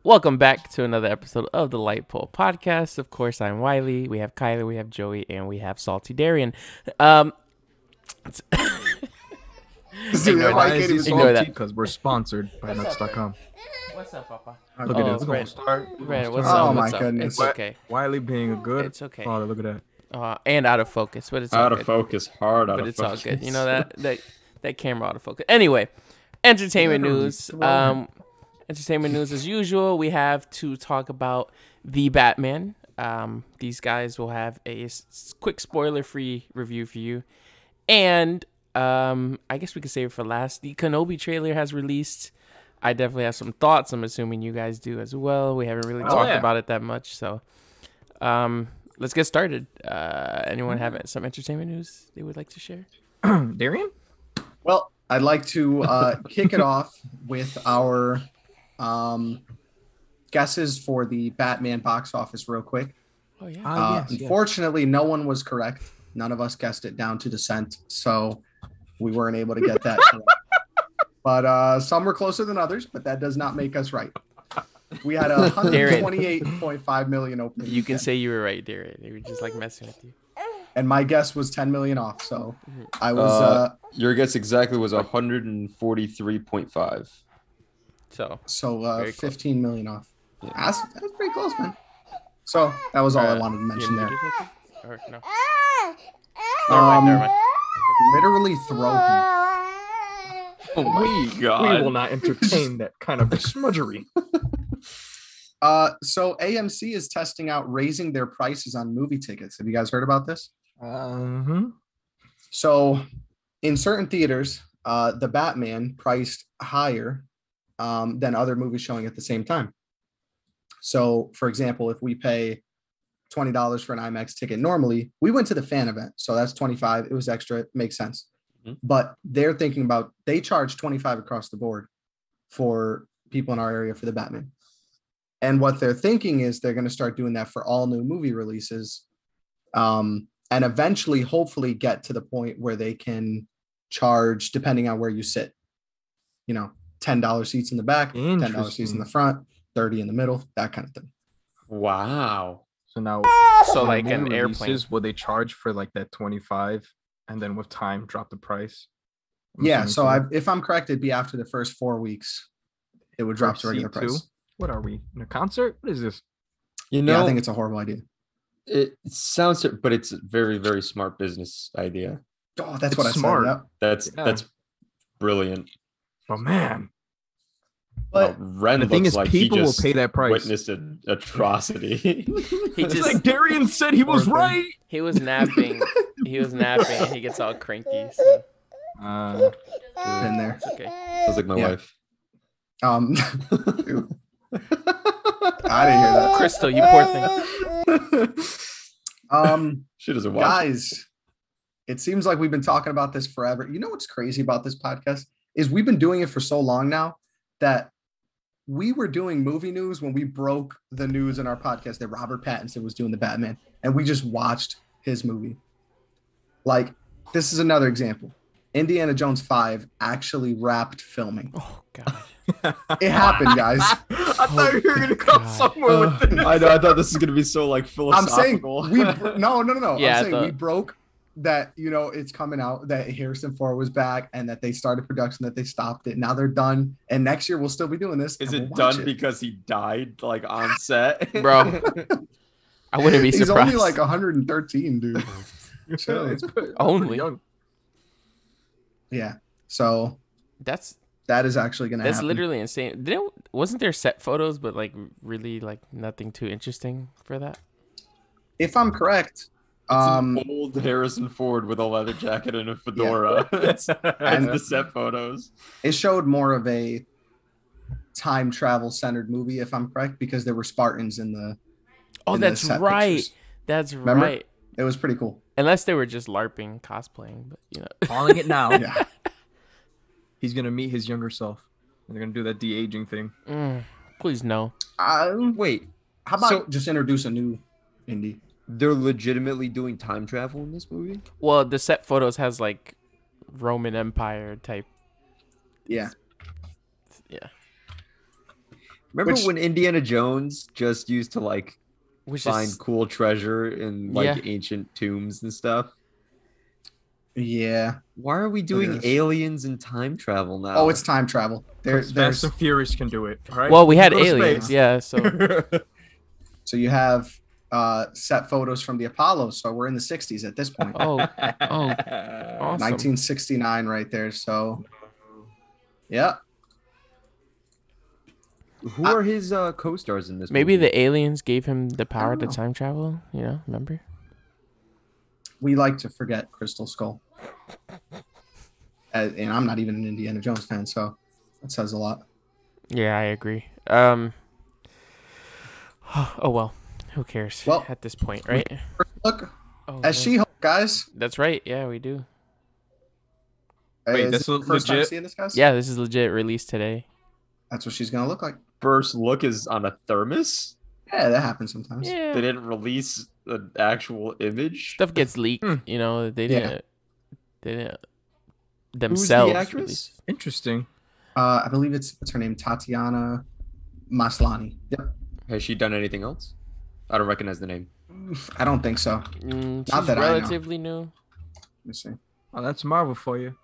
Welcome back to another episode of the Light Pole Podcast. Of course, I'm Wiley. We have Kyler, we have Joey, and we have Salty Darian. Ignore that. Because we're sponsored by Nuts.com. What's up, Papa? Look at this. Brandon. What's Oh, up? my What's up? goodness. It's okay. Wiley being a good It's okay. father. Look at that. And out of focus, but it's all Out of good. focus, hard out But of it's focus. all good. You know that camera out of focus. Anyway, entertainment news. Entertainment news as usual. We have to talk about the Batman. These guys will have a quick spoiler-free review for you, and I guess we could save it for last. The Kenobi trailer has released. I definitely have some thoughts. I'm assuming you guys do as well. We haven't really talked about it that much, so let's get started. Anyone have some entertainment news they would like to share? Darian? Well, I'd like to kick it off with our guesses for the Batman box office real quick. Oh yeah. Unfortunately, no one was correct. None of us guessed it down to the cent, so we weren't able to get that correct. But some were closer than others, but that does not make us right. We had 128.5 million opening. You can say you were right, Darren. They were just like messing with you. And my guess was 10 million off, so I was your guess exactly was 143.5. So 15 million off. Yeah. That's pretty close, man. So that was all I wanted to mention there. Or no? Um, Never mind. Literally throw him. Oh my god. We will not entertain that kind of smudgery. So AMC is testing out raising their prices on movie tickets. Have you guys heard about this? So in certain theaters, the Batman priced higher than other movies showing at the same time. So, for example, if we pay $20 for an IMAX ticket, normally we went to the fan event, so that's $25. It was extra. It makes sense. Mm-hmm. But they're thinking about, they charge $25 across the board for people in our area for the Batman. And what they're thinking is they're going to start doing that for all new movie releases, and eventually, hopefully, get to the point where they can charge, depending on where you sit, $10 seats in the back, $10 seats in the front, 30 in the middle, that kind of thing. Wow. So now, like an airplane, will they charge for like that 25 and then with time drop the price? So if I'm correct, it'd be after the first 4 weeks, it would drop to regular price. What are we, in a concert? What is this? I think it's a horrible idea. It sounds, but it's a very, very smart business idea. Oh, that's what I smart. said. Yep. That's brilliant. Oh man. But Ren the thing looks is, like people he will just pay that price. Witnessed an atrocity. It's like Darian said he was right. He was napping. And he gets all cranky. So. Been there. It's okay. Sounds like my wife. I didn't hear that. Crystal, you poor thing. She doesn't watch. Guys, it seems like we've been talking about this forever. You know what's crazy about this podcast is we've been doing it for so long now that we were doing movie news when we broke the news in our podcast that Robert Pattinson was doing the Batman, and we just watched his movie. Like, this is another example. Indiana Jones 5 actually wrapped filming. Oh god. It happened, guys. I thought you were gonna come somewhere with this. I know. I thought this was gonna be so like philosophical. I'm saying no. Yeah, I'm saying we broke that. It's coming out that Harrison Ford was back and that they started production, that they stopped it. Now they're done, and next year we'll still be doing this. Is it done because he died like on set, bro? I wouldn't be surprised. He's only like 113, dude. So it's only young. Yeah. So that is actually gonna happen. That's literally insane. Wasn't there set photos, but like really like nothing too interesting for that? If I'm correct, an old Harrison Ford with a leather jacket and a fedora. Yeah. and the set photos. It showed more of a time travel centered movie, if I'm correct, because there were Spartans in the. Oh, that's right. Pictures. That's Remember? right. It was pretty cool. Unless they were just LARPing, cosplaying, but calling it now. Yeah. He's gonna meet his younger self, and they're gonna do that de-aging thing. Please no. Wait. How about just introduce a new indie? They're legitimately doing time travel in this movie? Well, the set photos has like Roman Empire type. Yeah. Yeah. Remember Which- when Indiana Jones just used to like Which find is cool treasure in like Yeah. ancient tombs and stuff? Yeah. Why are we Look at doing this. aliens and time travel now? Oh, it's time travel. Fast There's and Furious can do it. All right. well, we had Go to aliens, space. yeah. So so you have set photos from the Apollo. So we're in the 60s at this point. oh, awesome. 1969 right there. So yeah. Who are his co-stars in this? Maybe movie? the aliens gave him the power to know. time travel. You know, remember? We like to forget Crystal Skull. And I'm not even an Indiana Jones fan, so that says a lot. Yeah, I agree. Oh well, who cares? Well, at this point, right? Look, Oh, as no. She-Hulk, guys. That's right. Yeah, we do. Wait, Is that's this the first time legit? seeing this, guys? Yeah, this is legit released today. That's what she's gonna look like. First look is on a thermos. Yeah, that happens sometimes. Yeah, They didn't release an actual image. stuff gets leaked. You know, they Yeah. didn't Who's themselves the actress? release. Interesting. I believe what's her name? Tatiana Maslany. Yep. Has she done anything else? I don't recognize the name. I don't think so. She's Not that I know. relatively new. Let me see. Oh, that's Marvel for you.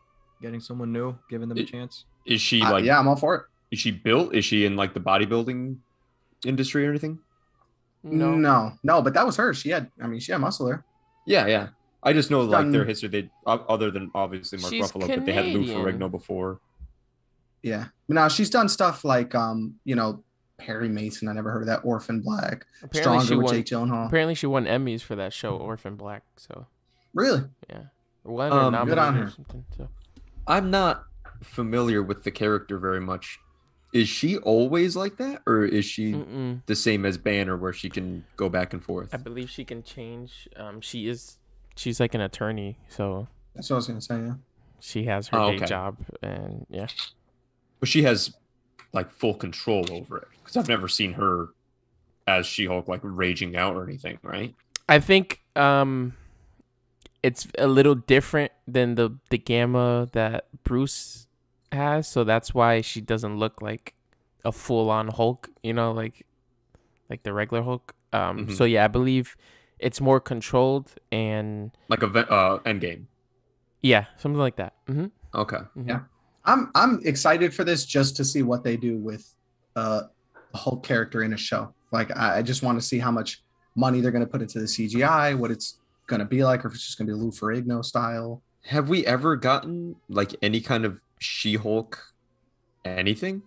Getting someone new, giving them a It- chance. Is she like? Yeah, I'm all for it. Is she built? Is she in like the bodybuilding industry or anything? No, but that was her. She had muscle there. Yeah. I just know like done- their history. They other than obviously Mark She's Ruffalo, but they had Lou Canadian. Ferrigno before. Yeah. Now she's done stuff like Perry Mason. I never heard of that. Orphan Black. Apparently Stronger she with won. Jake Gyllenhaal. Apparently she won Emmys for that show, Orphan Black. So Really? yeah, or won or Good on nominated or her. something. So I'm not familiar with the character very much. Is she always like that, or is she Mm-mm. the same as Banner, where she can go back and forth? I believe she can change. She's like an attorney, so That's what I was gonna say. Yeah. she has her Oh, day okay. job, and yeah. But she has like full control over it, because I've never seen her as She-Hulk like raging out or anything, right? I think it's a little different than the gamma that Bruce has, so that's why she doesn't look like a full-on Hulk, you know, like the regular Hulk. So yeah, I believe it's more controlled and Like a Endgame. yeah, something like that. Mm-hmm. Okay. Yeah. I'm excited for this just to see what they do with a Hulk character in a show. Like I just want to see how much money they're going to put into the CGI, what it's going to be like, or if it's just going to be Lou Ferrigno style. Have we ever gotten like any kind of She-Hulk anything?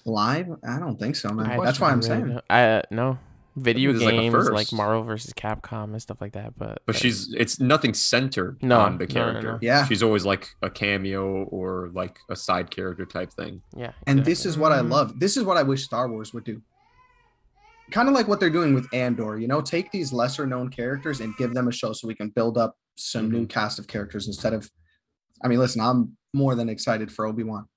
Live? I don't think so, man. Good That's why I'm Really, saying. no video This is like a games like first. Marvel versus Capcom and stuff like that, but But it's nothing centered No, on the no, no, character. no. Yeah. She's always like a cameo or like a side character type thing. yeah. And this exactly. is what I love. This is what I wish Star Wars would do. Kind of like what they're doing with Andor, take these lesser known characters and give them a show so we can build up some new cast of characters instead of, I mean, listen, I'm more than excited for Obi-Wan,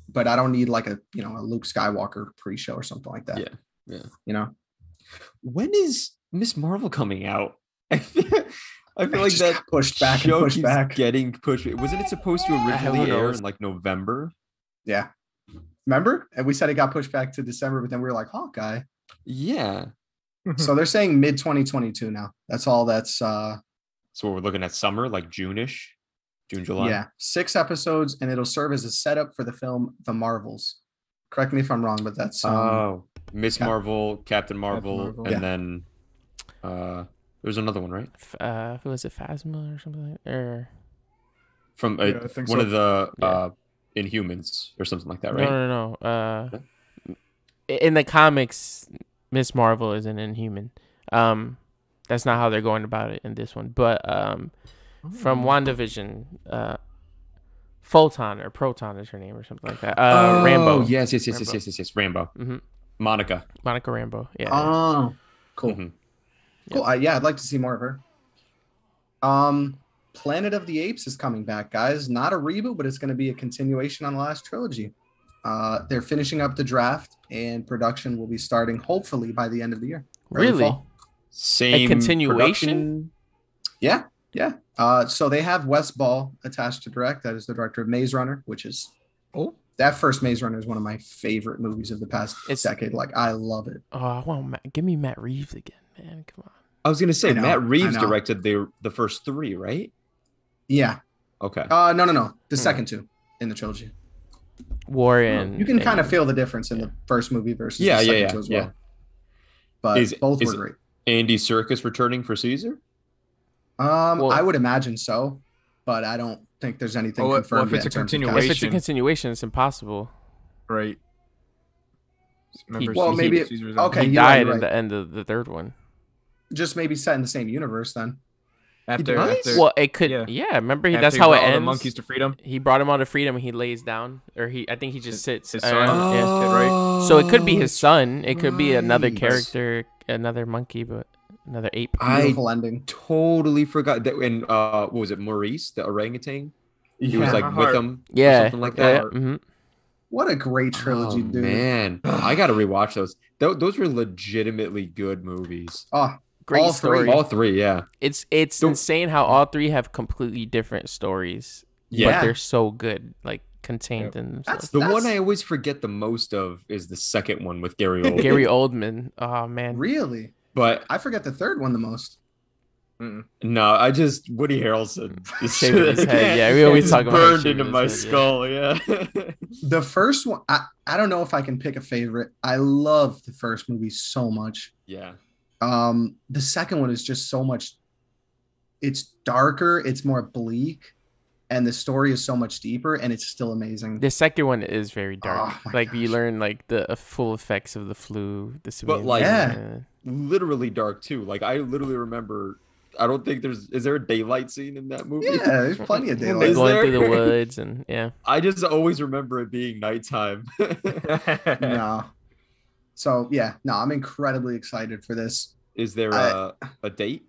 but I don't need like a Luke Skywalker pre-show or something like that. Yeah. When is Miss Marvel coming out? I feel like Just that got pushed back and show pushed keeps back. getting pushed. Wasn't it supposed to Who originally air knows? in like November? Yeah. Remember? And we said it got pushed back to December, but then we were like, Hawkeye. Yeah. So they're saying mid 2022 now. That's all that's So we're looking at summer, like June-ish, June, July. yeah, 6 episodes, and it'll serve as a setup for the film The Marvels. Correct me if I'm wrong, but that's Miss Cap- Marvel, Captain Marvel, Marvel. and Yeah. then there's another one, right? Who was it, Phasma or something like or From Yeah, I think one so. of the Yeah. Inhumans or something like that, right? no. In the comics, Miss Marvel is an Inhuman. That's not how they're going about it in this one. But from WandaVision, Photon or Proton is her name or something like that. Rambo. Yes. Rambo. Rambo. hmm Monica. Monica Rambo. Yeah. Oh, cool. Mhm. Cool. Yeah, I'd like to see more of her. Planet of the Apes is coming back, guys. Not a reboot, but it's going to be a continuation on the last trilogy. They're finishing up the draft, and production will be starting hopefully by the end of the year. Early Really? fall. Same continuation? Yeah. So they have Wes Ball attached to direct. That is the director of Maze Runner, which is Oh, That first Maze Runner is one of my favorite movies of the past decade. Like, I love it. Oh, I want give me Matt Reeves again, man. Come on. I was gonna say Matt Reeves I know. directed the first three, right? Yeah. Okay. No. The second two in the trilogy. Warren. You can kind of feel the difference in the first movie versus the second two as well. Yeah. But both were great. Andy Serkis returning for Caesar? I would imagine so, but I don't think there's anything confirmed. If it's a continuation, if it's a continuation, it's impossible. Right. Maybe. Okay, he died at the end of the third one. Just maybe set in the same universe then. After well, it could. Yeah, remember that's how it ends. The monkeys to freedom. He brought him all to freedom, and he lays down, or I think he just sits. His son, right? So it could be his son. It could be another character, another monkey, but another ape. Beautiful ending. Totally forgot that. And what was it, Maurice, the orangutan? He was like with him. Yeah, something like that. Mm-hmm. What a great trilogy, dude! Man, I gotta rewatch those. Those were legitimately good movies. Oh. Great story. All three, yeah. It's insane how all three have completely different stories. Yeah. But they're so good, like contained in themselves. The one I always forget the most of is the second one with Gary Oldman. Gary Oldman. Oh man. Really? But I forget the third one the most. No, I just Woody Harrelson. Shaving his head. Yeah, we always talk about burned into my skull. Yeah. The first one, I don't know if I can pick a favorite. I love the first movie so much. Yeah. The second one is just so much. It's darker, it's more bleak, and the story is so much deeper, and it's still amazing. The second one is very dark. You learn like the full effects of the flu. But like, literally dark too. Like I literally remember. I don't think is there a daylight scene in that movie? Yeah, there's plenty of daylight. They're going through the woods and yeah. I just always remember it being nighttime. No. So yeah, no, I'm incredibly excited for this. Is there a date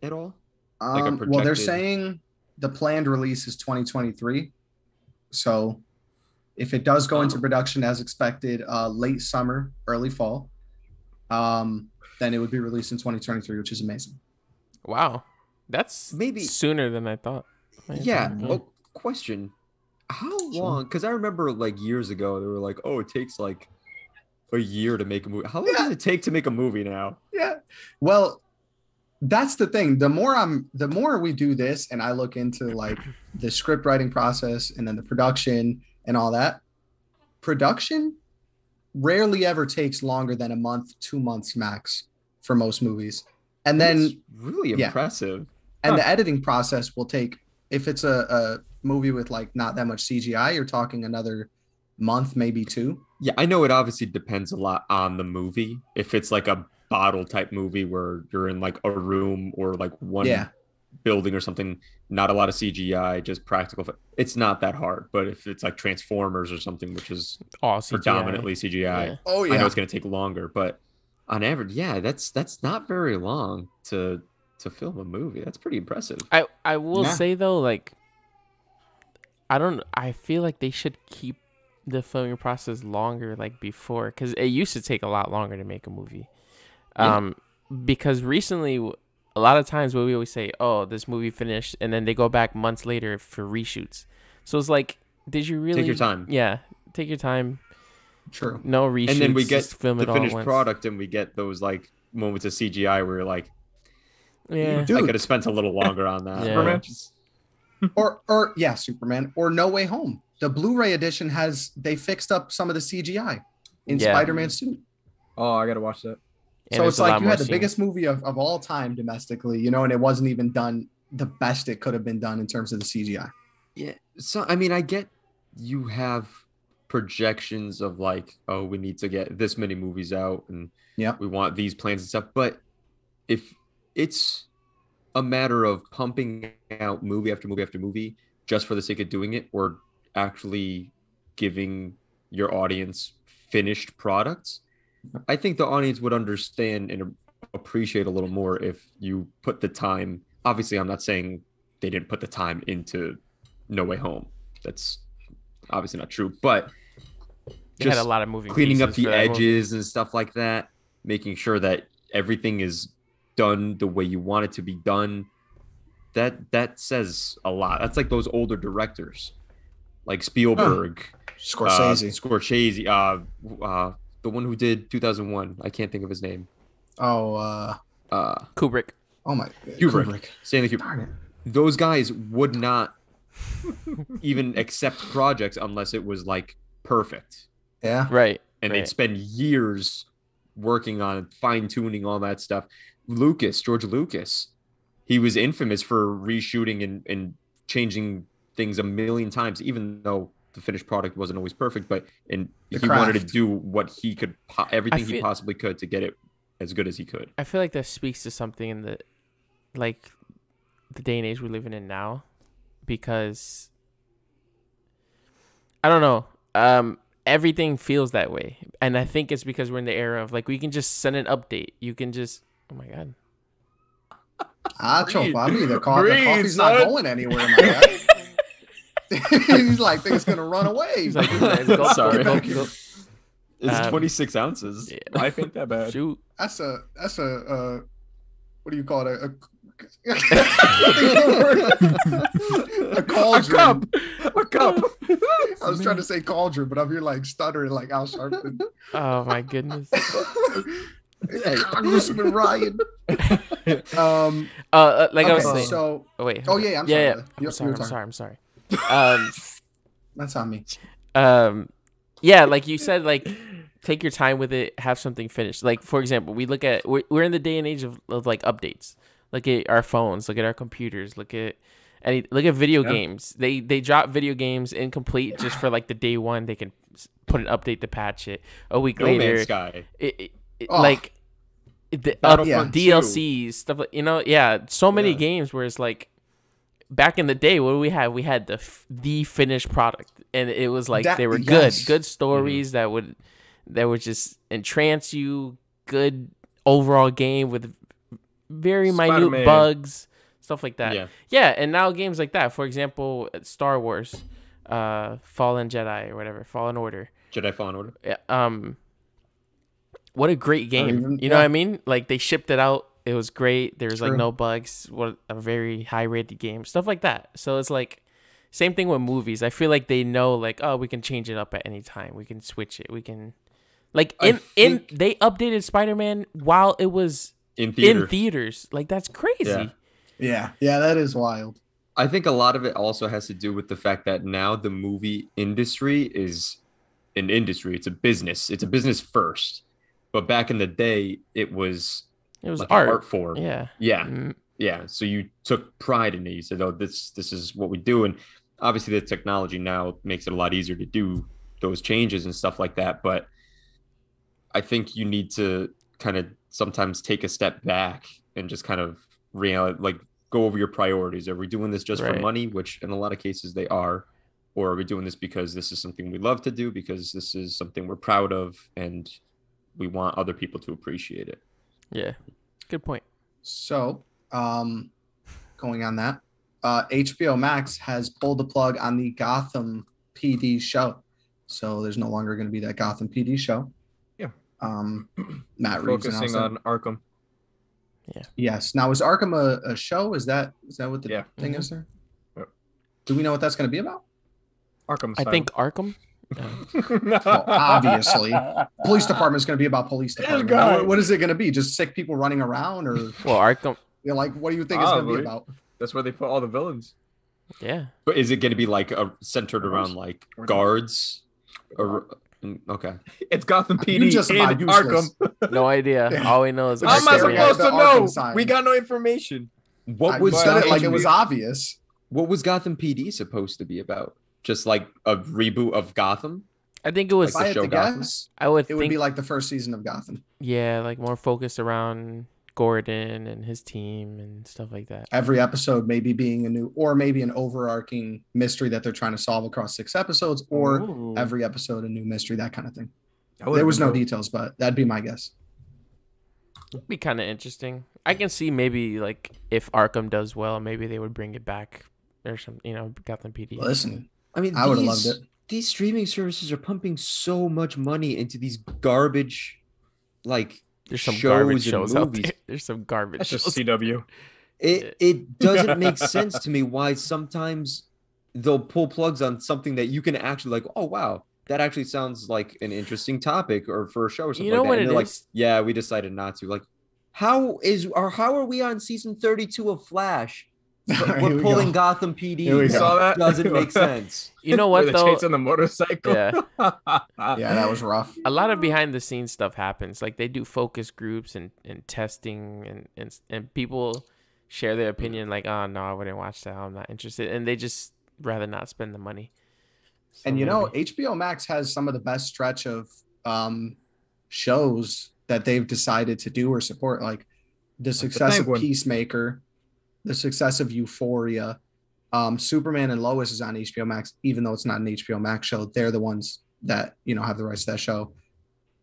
at all? Like a projected... Well, they're saying the planned release is 2023. So if it does go into production as expected, late summer, early fall, then it would be released in 2023, which is amazing. Wow, that's maybe sooner than I thought. Yeah. Well, question: how long? Because I remember like years ago, they were like, "Oh, it takes like a year to make a movie." How long does it take to make a movie now? Yeah. Well, that's the thing. The more we do this, and I look into like the script writing process and then the production and all that, production rarely ever takes longer than a month, 2 months max for most movies. And then really impressive. And the editing process will take, if it's a movie with like not that much CGI, you're talking another month, maybe 2. Yeah, I know it obviously depends a lot on the movie. If it's like a bottle type movie where you're in like a room or like one building or something, not a lot of CGI, just practical. It's not that hard. But if it's like Transformers or something, which is predominantly CGI, I know it's going to take longer. But on average, that's not very long to film a movie. That's pretty impressive. I will say though, like I feel like they should keep the filming process longer, like before, because it used to take a lot longer to make a movie. Because recently, a lot of times what we always say, oh, this movie finished, and then they go back months later for reshoots. So it's like, did you really take your time? Yeah, take your time. True. No reshoots. And then we get film the it finished all product, and we get those like moments of CGI where you're like, yeah, I could have spent a little longer on that. Superman. Superman or No Way Home. The Blu-ray edition they fixed up some of the CGI in Spider-Man's suit. Oh, I gotta watch that. And so it's like you had the biggest movie of all time domestically, and it wasn't even done the best it could have been done in terms of the CGI. Yeah. So, I mean, I get you have projections of like, oh, we need to get this many movies out and we want these plans and stuff. But if it's a matter of pumping out movie after movie after movie just for the sake of doing it, or actually giving your audience finished products, I think the audience would understand and appreciate a little more if you put the time. Obviously, I'm not saying they didn't put the time into No Way Home. That's obviously not true, but they had a lot of moving cleaning up the edges and stuff like that, making sure that everything is done the way you want it to be done. That says a lot. That's like those older directors. like Spielberg, Scorsese, the one who did 2001. I can't think of his name. Kubrick. Oh my, Kubrick. Stanley Kubrick. Darn it. Those guys would not even accept projects unless it was like perfect. Yeah. Right. And they'd spend years working on it, fine-tuning all that stuff. George Lucas, he was infamous for reshooting and changing things a million times, even though the finished product wasn't always perfect. But he wanted to do what he could, everything he possibly could to get it as good as he could. I feel like that speaks to something in the day and age we're living in now, because I don't know. Everything feels that way, and I think it's because we're in the era of like we can just send an update. You can just, oh my god, Bobby, the coffee's not going anywhere, my guy. He's like, think it's gonna run away. He's like, sorry, it's 26 ounces. Yeah. I think that bad. Shoot, That's a what do you call it? A cauldron. A cup. I was trying to say cauldron, but I'm here like stuttering like Al Sharpton. oh my goodness. Congressman Ryan. Like I was saying. So, oh wait. oh yeah, I'm sorry. I'm sorry. That's on me. Yeah, like you said, like take your time with it, have something finished. Like for example, we're in the day and age of like updates. Look at our phones, look at our computers, look at video games. They drop video games incomplete just for like the day one. They can put an update to patch it. A week later, Man's Sky. Like the DLCs stuff like, so many games where it's like back in the day, what do we have? We had the finished product, and it was like they were good stories that would just entrance you. Good overall game with very minute bugs, stuff like that. Yeah, and now games like that. For example, Star Wars, Fallen Jedi or whatever, Fallen Order. Jedi Fallen Order. Yeah. What a great game. You know what I mean? Like they shipped it out. It was great. There's like no bugs. What a very high rated game. Stuff like that. So it's like same thing with movies. I feel like they know like, oh, we can change it up at any time. We can switch it. We can like they updated Spider-Man while it was in theaters. Like that's crazy. Yeah, that is wild. I think a lot of it also has to do with the fact that now the movie industry is an industry. It's a business. It's a business first. But back in the day, it was like art. An art form. Yeah. Yeah. So you took pride in it. You said, "Oh, this is what we do." And obviously, the technology now makes it a lot easier to do those changes and stuff like that. But I think you need to kind of sometimes take a step back and just kind of go over your priorities. Are we doing this just for money, which in a lot of cases they are, or are we doing this because this is something we love to do, because this is something we're proud of, and we want other people to appreciate it? Yeah, good point. So, going on that, HBO Max has pulled the plug on the Gotham PD show, so there's no longer going to be that Gotham PD show. Matt Reeves focusing on Arkham. Yeah. Yes. Now, is Arkham a show? Is that what the thing is there? Yep. Do we know what that's going to be about? Arkham. I think Arkham. Well, obviously, police department is going to be about police department. What is it going to be? Just sick people running around, or Arkham? Like, what do you think it's going to be about? That's where they put all the villains. Yeah. But is it going to be like centered around like guards? Or okay, it's Gotham PD in Arkham. No idea. All we know is how am I supposed to know? We got no information. What was said it like it was obvious? What was Gotham PD supposed to be about? Just like a reboot of Gotham? I think it was. If I had to guess, it would be like the first season of Gotham. Yeah, like more focused around Gordon and his team and stuff like that. Every episode maybe being a new, or maybe an overarching mystery that they're trying to solve across 6 episodes, or every episode a new mystery, that kind of thing. There was no details, but that'd be my guess. It'd be kind of interesting. I can see maybe like if Arkham does well, maybe they would bring it back or some, Gotham PD. Listen, I mean, I would have loved it. These streaming services are pumping so much money into these garbage, like, there's some garbage shows out there. There's some garbage shows. That's just CW. It doesn't make sense to me why sometimes they'll pull plugs on something that you can actually like, oh wow, that actually sounds like an interesting topic or for a show or something You know like that. what And it they're like, is? yeah, we decided not to. Like, how are we on season 32 of Flash? But Here we're we pulling go. Gotham Here we PD. go. Saw that? Doesn't make sense. You know Where what they though? chase on the motorcycle. Yeah. Yeah, that was rough. A lot of behind the scenes stuff happens. Like they do focus groups and testing and people share their opinion like, oh no, I wouldn't watch that. I'm not interested. And they just rather not spend the money. So And you know, maybe. HBO Max has some of the best stretch of shows that they've decided to do or support, like the success of Penguin. Peacemaker, the success of Euphoria. Superman and Lois is on HBO Max, even though it's not an HBO Max show. They're the ones that, you know, have the rights to that show.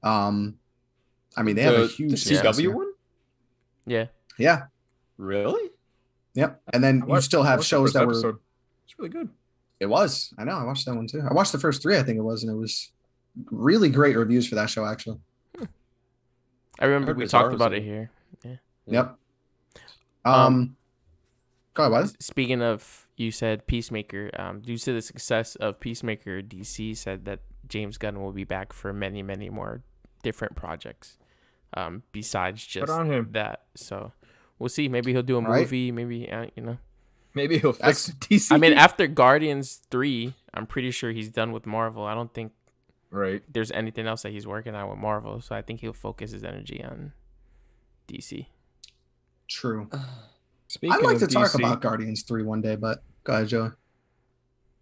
I mean, they have a huge the success CW here. one? Yeah. Yeah. Really? Yep. And then you still have shows that were. It's really good. It was. I know. I watched that one too. I watched the first 3, I think it was, and it was really great reviews for that show, actually. I remember heard we Bizarre talked about was it here. Yeah. Yep. Go ahead, what? Speaking of, you said Peacemaker. Due to the success of Peacemaker, DC said that James Gunn will be back for many, many more different projects. Besides just on him. that. So we'll see. Maybe he'll do a Right. movie. Maybe you know. Maybe he'll That's- fix DC. I mean, after Guardians 3, I'm pretty sure he's done with Marvel. I don't think right. there's anything else that he's working on with Marvel. So I think he'll focus his energy on DC. True. Speaking I'd like of to talk DC, about Guardians 3 one day, but go ahead, Joey.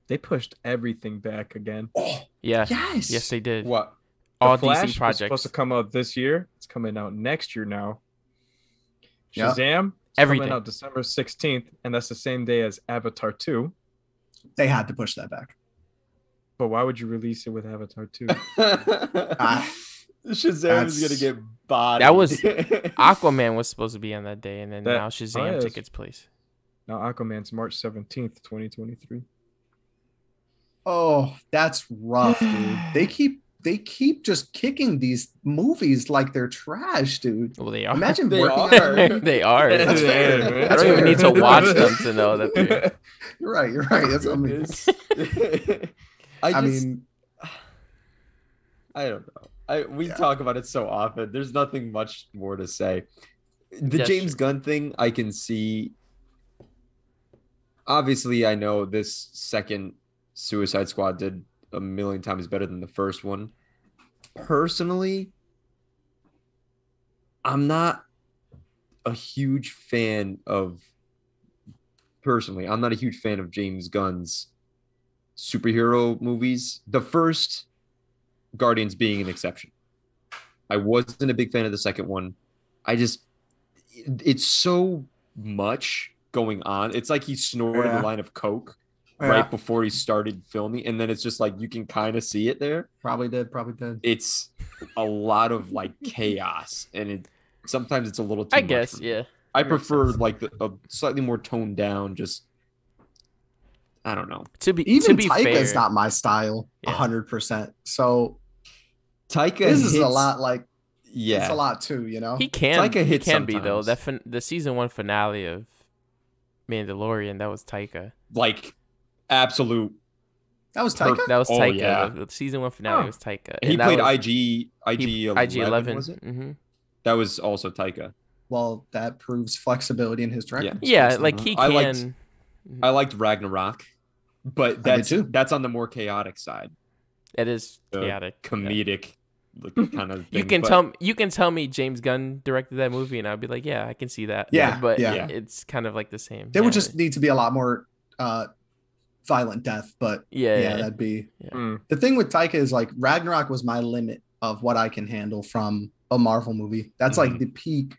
They pushed everything back again. Oh, Yeah. yes. Yes, they did. What? All The Flash DC was projects. supposed to come out this year. It's coming out next year now. Yeah. Shazam. It's Everything. coming out December 16th, and that's the same day as Avatar 2. They had to push that back. But why would you release it with Avatar 2? Ah, Shazam is gonna get bodied. That was Aquaman was supposed to be on that day, and then That- now Shazam yes. took its place. Now Aquaman's March 17th, 2023. oh, that's rough, dude. They keep just kicking these movies like they're trash, dude. Well, they are. Imagine They working are. on They are. That's fair. I That's don't even fair. need to watch them to know that they're. You're right. You're right. That's what I mean. I mean, I don't know. We talk about it so often. There's nothing much more to say. The Yes, James sure. Gunn thing, I can see. Obviously, I know this second Suicide Squad did a million times better than the first one. Personally, I'm not a huge fan of. Personally, I'm not a huge fan of James Gunn's superhero movies. The first Guardians being an exception. I wasn't a big fan of the second one. It's so much going on. It's like he snorted Yeah. a line of coke Yeah. right before he started filming, and then it's just like you can kind of see it there. probably did. Probably did. It's a lot of like chaos, and sometimes it's a little too I much guess, for me. yeah. I Makes prefer sense. like a slightly more toned down, just I don't know. To be Even Taika Taika fair, is not my style, Yeah. 100%. So Taika this is a hits- lot. Like Yeah, it's a lot too. You know. he can. Taika He hits can be though. sometimes. The season 1 finale of Mandalorian, that was Taika. like absolute. That was Taika. That was Oh, Taika. yeah. The season 1 finale Oh. was Taika. He And that played was, IG 11, was it? Mm-hmm. That was also Taika. Well, that proves flexibility in his directing. Yeah, skills, like then, he huh? I liked- can. I liked Ragnarok, but I did too. that's on the more chaotic side, It is the chaotic. Yeah. comedic kind of thing. You can but tell me James Gunn directed that movie, and I'd be like, yeah, I can see that. Yeah, but yeah. it's kind of like the same. There would Yeah. just need to be a lot more violent death, but yeah. that'd be Mm. the thing with Taika is like Ragnarok was my limit of what I can handle from a Marvel movie. That's like the peak.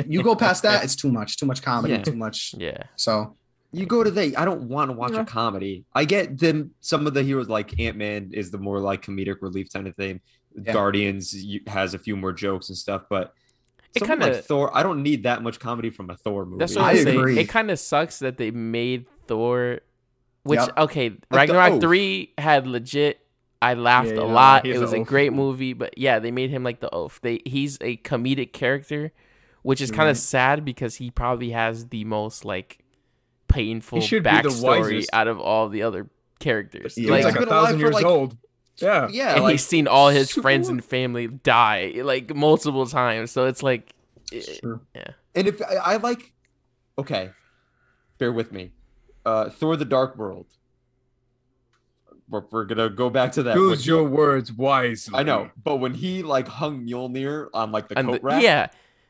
You go past that, it's too much comedy, Yeah. too much. Yeah. So You go to I don't want to watch Yeah. a comedy. I get them. Some of the heroes like Ant-Man is the more like comedic relief kind of thing. Yeah. Guardians has a few more jokes and stuff, but It something kinda- like Thor, I don't need that much comedy from a Thor movie. That's what I I'm saying. agree. It kind of sucks that they made Thor, which Yep. okay, the Ragnarok Oath. 3 had legit. I laughed Yeah, a yeah, lot. he's It was the a Oath. great movie, but yeah, they made him like the Oath. He's a comedic character, which is kind of sad because he probably has the most like painful should be the backstory wisest. out of all the other characters. Yeah. He's like been 1,000 alive for, years like- old. Yeah. Yeah, and like, he's seen all his super friends long. and family die like multiple times. So it's like, Sure. yeah. And if I like, okay, bear with me. Thor: The Dark World. We're gonna go back to that. When Choose your words wisely. I know, but when he like hung Mjolnir on like the And coat rack, yeah,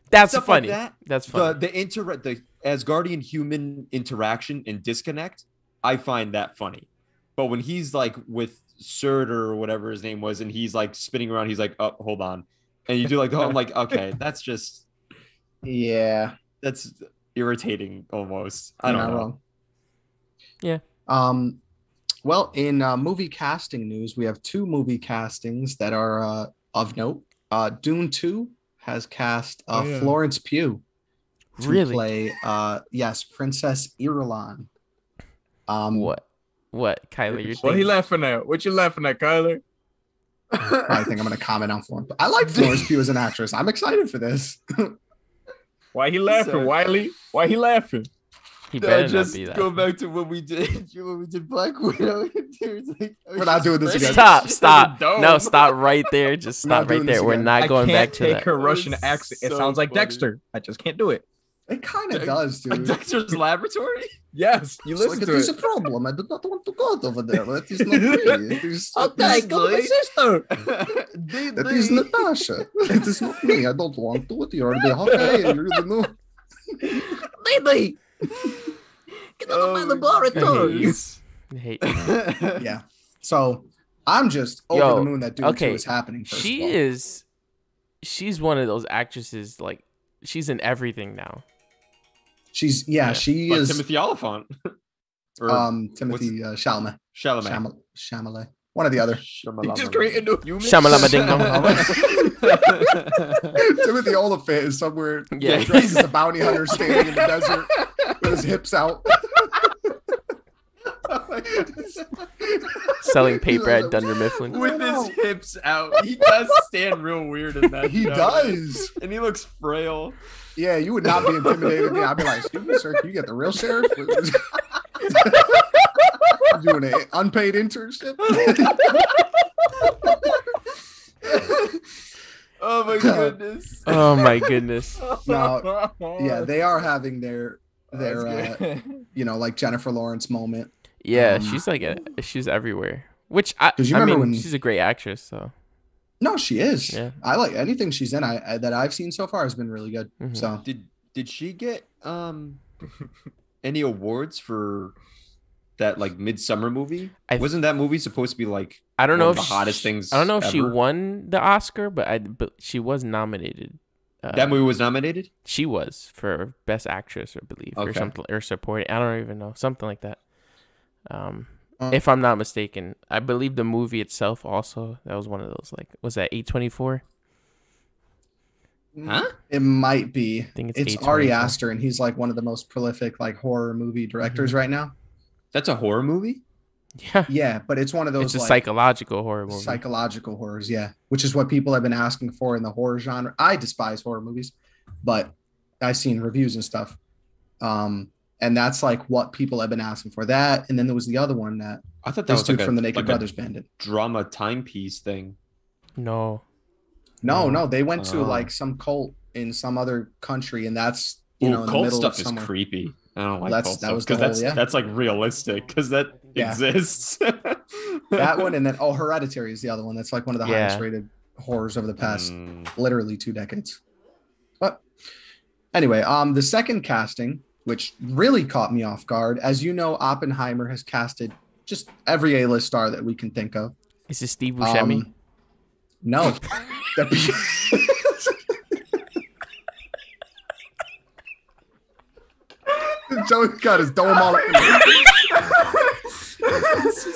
that's stuff funny. like that, That's funny. the Asgardian human interaction and disconnect, I find that funny. But when he's like with Surtur or whatever his name was, and he's like spinning around, he's like, "Oh, hold on," and you do like the whole, I'm like, okay, that's just that's irritating almost. I You're don't not know. wrong. Yeah. Well, in movie casting news, we have 2 movie castings that are of note. Dune 2 has cast yeah. Florence Pugh to Really? play yes, Princess Irulan. What, Kyler? You're What he thinking? laughing at? What you laughing at, Kyler? I think I'm going to comment on Florence. I like Florence Pugh as an actress. I'm excited for this. Why he laughing, So- Wiley? Why he laughing? He better Just not be that. go back to when we did Black Widow. We're not doing this again. Stop. Dome. No, stop right there. Just We're not stop right doing this there. We're again. not going I can't back to take that. her That Russian was accent. It so sounds like funny. Dexter. I just can't do it. It kind of does, Like dude. Dexter's Laboratory. Yes, you It's listen like, to it is it. a problem. I do not want to go over there. That is not me. It is, Okay, go to my sister. that is Natasha. It is not me. I don't want to. You're the okay. You're the new. Lady, get out of my laboratory. I hate Yeah. So I'm just over Yo, the moon that Dune okay. 2 is happening. First She of all. is. She's one of those actresses. Like she's in everything now. She's Yeah. she Like is Timothy Oliphant. Or Timothy Chalamet. Chalamet. Chalamet. One or the other. he just created a new human. Shamalama ding dong. Timothy Oliphant is somewhere Yeah. dressed as a bounty hunter standing in the desert with his hips out. Selling paper at Dunder Mifflin. With his hips out. He does stand real weird in that. He show. does. And he looks frail. Yeah, you would not be intimidated. I'd be like, excuse me, sir, can you get the real sheriff? Doing an unpaid internship? Oh my goodness. Oh my goodness. No, yeah, they are having their That's good. like Jennifer Lawrence moment. Yeah, she's like she's everywhere. Which I 'Cause you mean, remember when- she's a great actress. So No, she is. Yeah. I like anything she's in. I that I've seen so far has been really good. Mhm. So Did she get any awards for that like Midsummer movie? Wasn't that movie supposed to be like I don't one know of if the hottest things I don't know if she ever? won the Oscar, but she was nominated. That movie was nominated? She was for Best Actress, I believe, or Okay. something, or supporting. I don't even know, something like that. If I'm not mistaken, I believe the movie itself also, that was one of those, like, was that A24? Huh? it might be. I think It's it's Ari A24. Aster, and he's like one of the most prolific like horror movie directors right now. That's a horror movie? Yeah, Yeah, but it's one of those it's a like psychological horror movie. psychological horrors, yeah, which is what people have been asking for in the horror genre. I despise horror movies, but I've seen reviews and stuff. And that's like what people have been asking for. That, and then there was the other one that I thought that this was dude like from the Naked like Brothers band did. drama timepiece thing. No. No, they went to Oh. like some cult in some other country, and that's Ooh, in the cult middle stuff of is somewhere. creepy. I don't like That's- cult that stuff was the because whole- yeah. that's like realistic because that Yeah. exists. That one, and then Hereditary is the other one. That's like one of the Yeah. highest rated horrors over the past Mm. literally 2 decades. But anyway, the second casting, which really caught me off guard, as you know, Oppenheimer has casted just every A-list star that we can think of. Is it Steve Buscemi? No. Joey's got his dome all.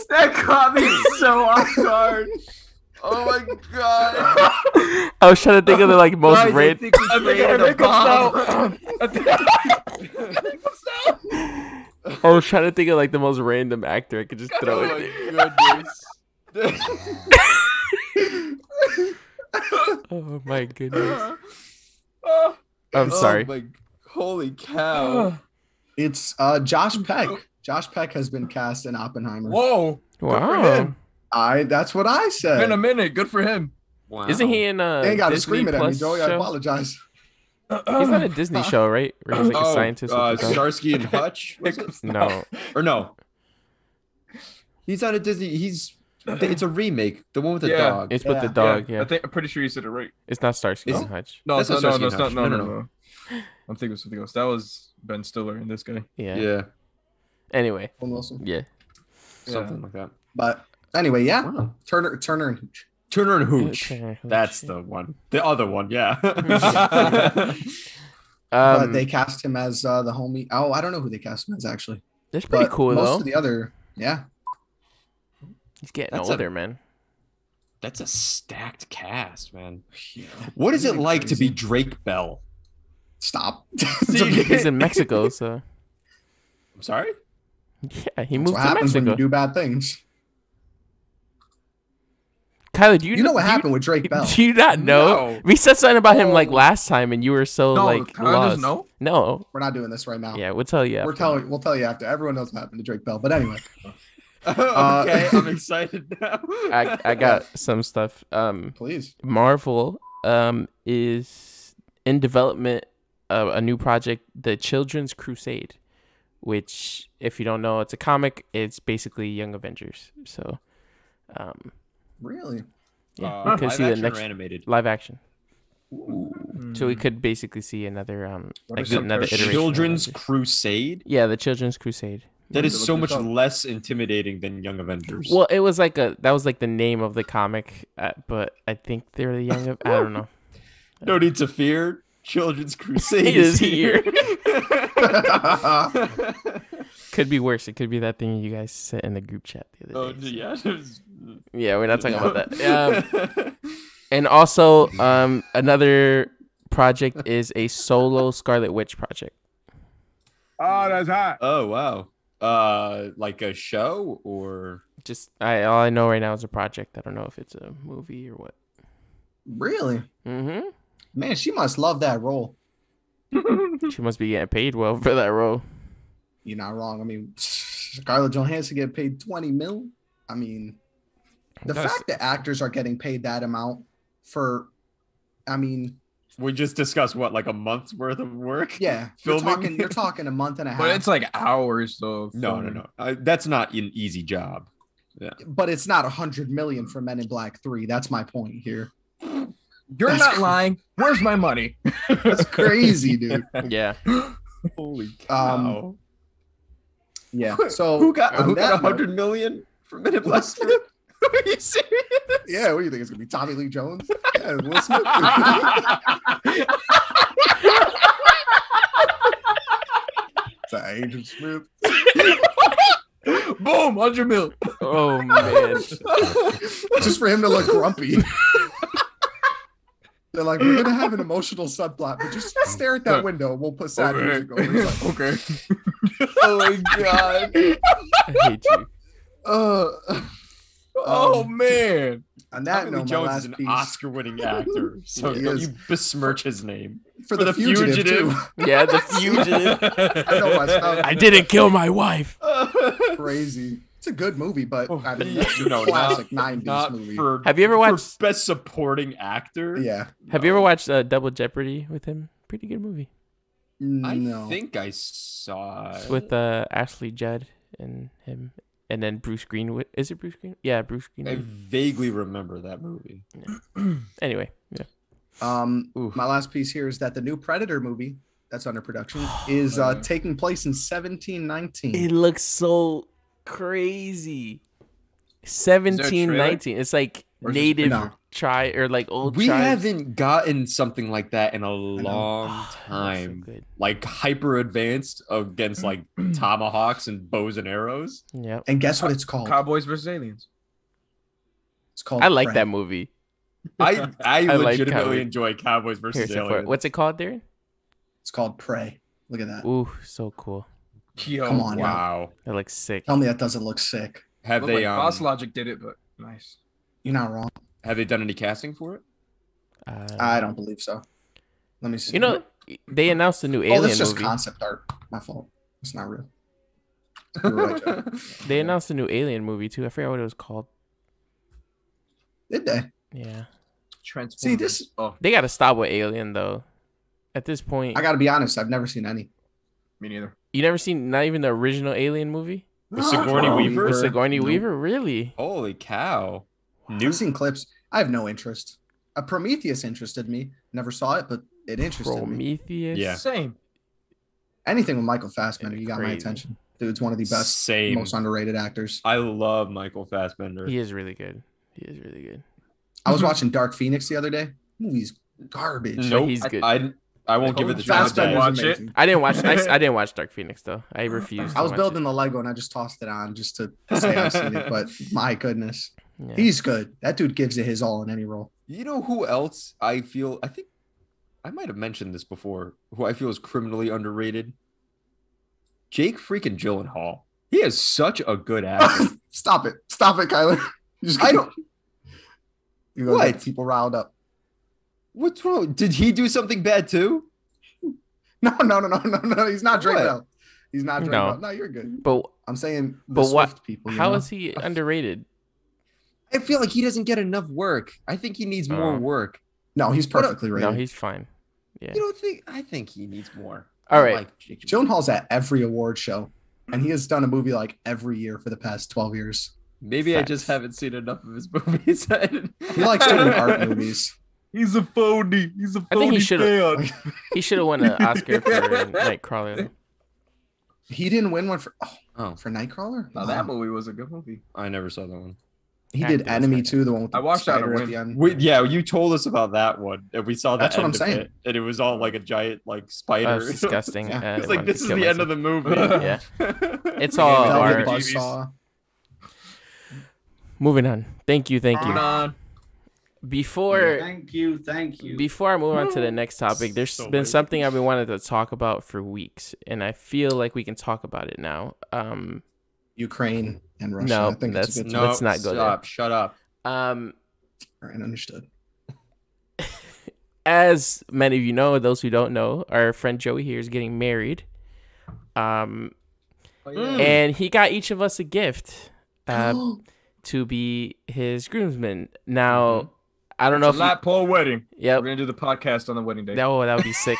That caught me so off guard. Oh my god. I was trying to think of the like most random. I was trying to think of like the most random actor I could just throw Oh in my there. goodness. Oh my goodness. Oh I'm sorry. my, holy cow. It's Josh Peck. Josh Peck has been cast in Oppenheimer. Whoa! Good for him. That's what I said. In a minute. Good for him. Wow. Isn't he in a They ain't got to Disney scream it at me, Plus Joey. show? I apologize. He's not a Disney show, right? Where he's like a scientist. Starsky and Hutch. Was it? No. Or no. He's on a Disney. It's a remake. The one with the dog. It's with the dog. Yeah. I'm pretty sure you said it right. It's not Starsky and Hutch. No, That's no, Starsky no, and Hutch. no. I'm thinking of something else. That was Ben Stiller and this guy. Yeah. Anyway. Wilson. Yeah. Something like that. But anyway, yeah. Wow. Turner and Hooch. Turner and Hooch. That's the one. The other one, yeah. But they cast him as the homie. Oh, I don't know who they cast him as actually. That's pretty cool though. Most of the other, he's getting older, man. That's a stacked cast, man. What is it like to be Drake Bell? Stop. He's in Mexico, so. I'm sorry? Yeah, he moved That's what to happens Mexico. when you do bad things. Kyler, do you know what happened with Drake Bell? Do you not know? No. We said something about him like last time, and you were so like lost. No, we're not doing this right now. Yeah, we'll tell you. We'll tell you after. Everyone knows what happened to Drake Bell. But anyway. Okay, I'm excited now. I got some stuff. Please. Marvel is in development of a new project, The Children's Crusade, which, if you don't know, it's a comic. It's basically Young Avengers. So, really, yeah, we could see the next animated live action. Ooh. So we could basically see another another iteration. Children's Crusade. Yeah, The Children's Crusade. That is so much less intimidating than Young Avengers. Well, it was that was like the name of the comic, but I think they're the Young. I don't know. No need to fear. Children's Crusade is here. Could be worse. It could be that thing you guys said in the group chat the other day. Yeah. Yeah, we're not talking about that. And also, another project is a solo Scarlet Witch project. Oh, that's hot. Oh, wow. Like a show or just all I know right now is a project. I don't know if it's a movie or what. Really? Mm-hmm. Man, she must love that role. She must be getting paid well for that role. You're not wrong. I mean, Scarlett Johansson get paid $20 million. I mean, the fact that actors are getting paid that amount for, I mean, we just discussed what, like a month's worth of work? Yeah, filming. You're talking a month and a half. But it's like hours though. No. That's not an easy job. Yeah, but it's not 100 million for Men in Black 3. That's my point here. You're not lying. Where's my money? That's crazy, dude. Yeah. Holy cow. Yeah. So who got 100 million for Men in Black 3? Are you serious? Yeah, what do you think? It's gonna be Tommy Lee Jones? Yeah, Will Smith. It's Agent Smith. Boom, 100 mil. Oh man. Just for him to look grumpy. They're like, we're gonna have an emotional subplot, but just stare at that window and we'll put sad music over. He's like, okay. Oh my god. I hate you. Oh man. On that Tommy Lee note, Jones is an Oscar-winning actor, so don't you besmirch his name. For the fugitive too. Yeah, The Fugitive. I know myself. I didn't kill my wife. Crazy. It's a good movie, but I mean, that's classic 90s movie. Have you ever watched Best Supporting Actor? Yeah. Have you ever watched Double Jeopardy with him? Pretty good movie. No. I think I saw it. It's with Ashley Judd and him, and then Bruce Greenwood. Is it Bruce Greenwood? Yeah, Bruce I Greenwood. vaguely remember that movie. Yeah. Anyway, yeah. My last piece here is that the new Predator movie that's under production is taking place in 1719. It looks so crazy. 1719. It's like native tribe or like old. We tribes. haven't gotten something like that in a long time. So like hyper advanced against like tomahawks and bows and arrows. Yeah. And guess what it's called? Cowboys versus Aliens. It's called. I like that movie. I legitimately like enjoy Cowboys versus Aliens. What's it called, Darren? It's called Prey. Look at that. Ooh, so cool. Yo, come on, wow. That looks sick. Tell me that doesn't look sick. Have Looked they like Boss Logic did it, but nice. You're not wrong. Have they done any casting for it? I don't believe so. Let me see. You know, they announced a new Alien that's just movie. concept art. My fault. It's not real. You're right, Joe. They announced a new Alien movie too. I forgot what it was called. Did they? Yeah. See this? Oh, They got to stop with Alien though. At this point, I got to be honest. I've never seen any. me neither. you never seen not even the original Alien movie With Sigourney Weaver? with Sigourney Nope. Weaver. Really? Holy cow. I've seen clips. I have no interest. A Prometheus interested me. Never saw it, but it interested me. Prometheus. Yeah. Same. Anything with Michael Fassbender, you got my Crazy. attention. Dude's one of the best, Same. most underrated actors. I love Michael Fassbender. He is really good. He is really good. I was watching Dark Phoenix the other day. Movie's garbage. No, he's good. I won't give it the time of Fassbender's day. Watch it. amazing. I didn't watch. I didn't watch Dark Phoenix though. I refused. I was to watch building the Lego and I just tossed it on just to say I've seen it. But my goodness, it. Yeah. he's good. That dude gives it his all in any role. You know who else I think I might have mentioned this before, who I feel is criminally underrated? Jake freaking Gyllenhaal. He is such a good actor. Stop it, Kyler. I don't. You gonna get What? people riled up. What's wrong? Did he do something bad too? No. He's not Drake What? Bell. He's not Drake No. Bell. No, you're good. But I'm saying the But what- Swift people. how is he underrated? I feel like he doesn't get enough work. I think he needs more work. No, he's perfectly rated. No, he's fine. Yeah. You don't think? I think he needs more. All I right. like Jake Gyllenhaal's at every award show, and he has done a movie like every year for the past 12 years. Maybe I Facts. just haven't seen enough of his movies. He likes doing art movies. He's a phony. He's a phony. I think he should've- fan. He should have won an Oscar for Nightcrawler. He didn't win one for Oh, for Nightcrawler. Now that movie was a good movie. I never saw that one. He Acting did was Enemy fine. too, the one with the I watched that spider on a at the whim. end. Yeah, you told us about that one, and we saw the That's what end I'm of saying. it, and it was all like a giant like spider. That was disgusting. Yeah. I It's like wanted this to is kill the end of myself. the movie. Yeah. It's Yeah, all Velvet Velvet art. Buzzsaw. Buzzsaw. Moving on. Thank you. Moving on. Before Thank you. Before I move on to the next topic, there's So been late. something I've been wanting to talk about for weeks, and I feel like we can talk about it now. Ukraine and Russia. No, I think it's a that's- good no. time. Let's not go there. Stop. Shut up. All right, understood. As many of you know, those who don't know, our friend Joey here is getting married. Oh, yeah. And he got each of us a gift to be his groomsmen. Now, I don't know It's a lap pole wedding. Yep. We're gonna do the podcast on the wedding day. That would be sick.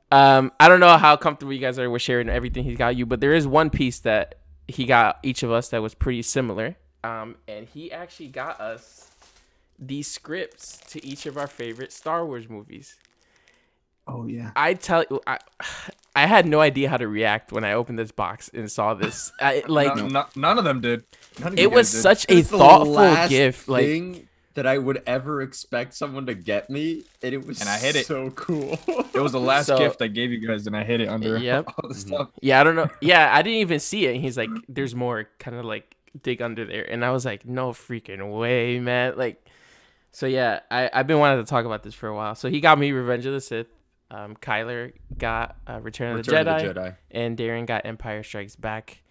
I don't know how comfortable you guys are with sharing everything he's got you, but there is one piece that he got each of us that was pretty similar. And he actually got us these scripts to each of our favorite Star Wars movies. Oh yeah. I tell you, I had no idea how to react when I opened this box and saw this. None of them did. None of you It was guys did. such a It's the thoughtful last gift. Like, thing that I would ever expect someone to get me, and it was And I hit it. so cool. It was the last So- gift I gave you guys, and I hid it under Yep. all the stuff. yeah, I don't know. Yeah, I didn't even see it. And he's like, "There's more." Kind of like dig under there, and I was like, "No freaking way, man!" Like, so yeah, I've been wanting to talk about this for a while. So he got me Revenge of the Sith. Kyler got Return of the Jedi, and Darren got Empire Strikes Back.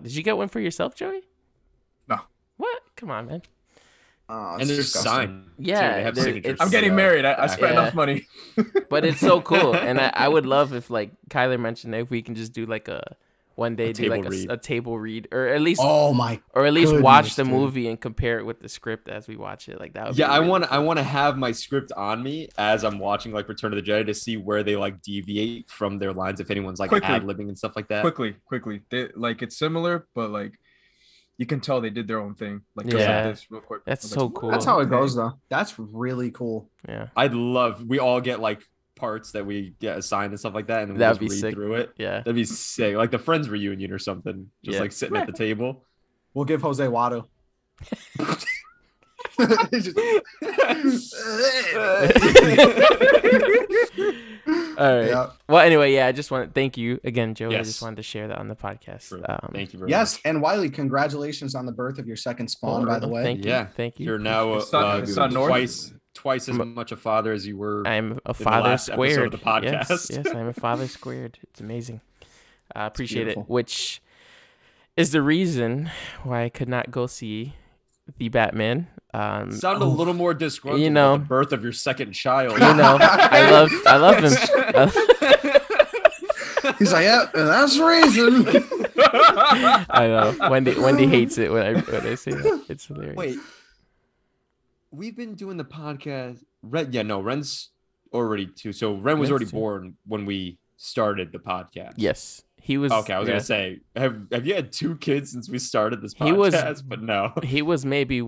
Did you get one for yourself, Joey? No. What? Come on, man. Oh, And it's there's disgusting. sign. Yeah, they have there- signatures. it's- I'm getting married. I spent Yeah. enough money. But it's so cool, and I would love if like Kyler mentioned if we can just do like a one day do like table read. a table read, or at least Oh my. watch the dude. movie and compare it with the script as we watch it. Like that. Would Yeah, be I really want cool. to have my script on me as I'm watching like Return of the Jedi to see where they like deviate from their lines if anyone's like Quickly. ad-libbing and stuff like that. Quickly. They, like it's similar, but like you can tell they did their own thing. Like just Yeah. like this real quick. That's I was so like, cool. That's how it goes though. That's really cool. Yeah, we all get like parts that we get assigned and stuff like that, and then we That'd just be read sick. through it. yeah. That'd be sick, like the Friends reunion or something, just Yeah. like sitting at the table. We'll give Jose Watto. All right. Yeah. Well, anyway, yeah. I just want to thank you again, Joey. I Yes. just wanted to share that on the podcast. Thank you very Yes, much. and Wiley, congratulations on the birth of your second spawn, by the way. Thank you. Yeah. Thank you. You're now It's not- it's not North. twice as much a father as you were. I'm a the father last episode squared. of the podcast. Yes, I'm a father squared. It's amazing. I appreciate it. beautiful. Which is the reason why I could not go see the Batman. Sound a little more disgruntled. You know- about the birth of your second child. You know, I love him. He's like, yeah, that's the reason. I know. Wendy hates it when I say that. It's hilarious. Wait, we've been doing the podcast. Ren's already two. So Ren was already born when we started the podcast. Yes, he was. Okay, I was gonna say, have you had 2 kids since we started this podcast? But no, he was maybe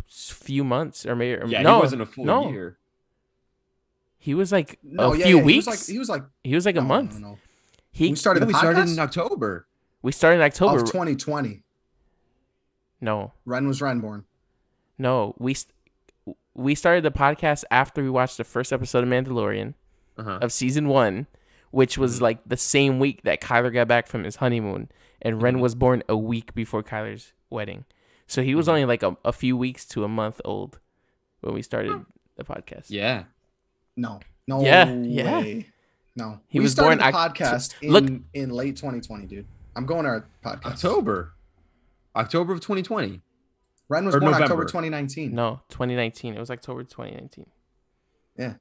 few months or maybe he wasn't a full year. He was like a few weeks. He was like a month. No. We started in October. We started in October of 2020. No, Ren was Renborn. No, we started the podcast after we watched the first episode of Mandalorian of season 1, which was like the same week that Kyler got back from his honeymoon, and Ren was born a week before Kyler's wedding. So he was only like a few weeks to a month old when we started the podcast. Yeah. No way. No. We started the podcast in late 2020, dude. I'm going to our podcast. October of 2020. Ren was born November. October 2019. No, 2019. It was October 2019in. Yeah.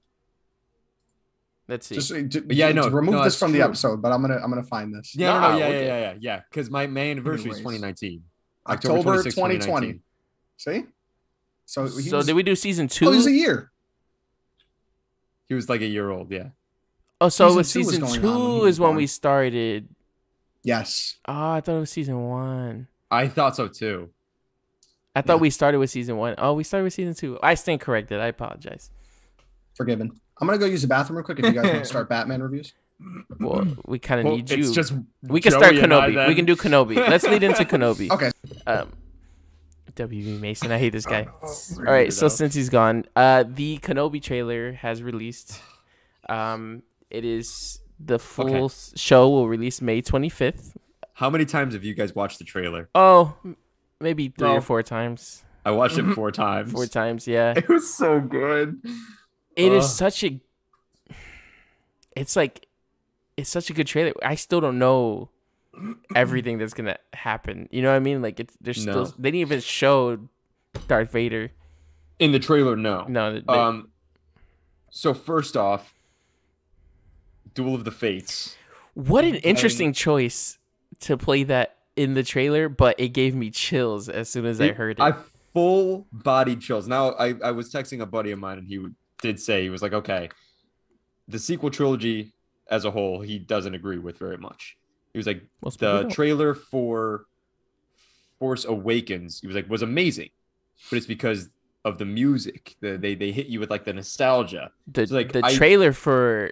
Let's see. Remove this from the episode, but I'm gonna find this. Yeah. Because my anniversary is 2019. October 2020. See? So did we do season 2? Oh, it was a year. He was like a year old, yeah. Oh, so it was season 2 is when we started. Yes. Oh, I thought it was season 1. I thought so too. I thought we started with season 1. Oh, we started with season 2. I stand corrected. I apologize. Forgiven. I'm gonna go use the bathroom real quick if you guys want to start Batman reviews. Well, we kind of need you. It's just we can start Kenobi. We can do Kenobi. Let's lead into Kenobi. Okay. W.B. Mason. I hate this guy. All right. So since he's gone, the Kenobi trailer has released. It is the full show will release May 25th. How many times have you guys watched the trailer? Oh, maybe 3 or 4 times. I watched it 4 times. 4 times, yeah. It was so good. It is such a. It's such a good trailer. I still don't know everything that's gonna happen. You know what I mean? Like still they didn't even show Darth Vader in the trailer. No. So first off, Duel of the Fates. What an interesting choice to play that in the trailer, but it gave me chills as soon as I heard it. I full body chills. Now I was texting a buddy of mine and he did say, he was like, okay, the sequel trilogy as a whole, he doesn't agree with very much. He was like, the trailer for Force Awakens, he was like, was amazing, but it's because of the music. They hit you with like the nostalgia. The trailer for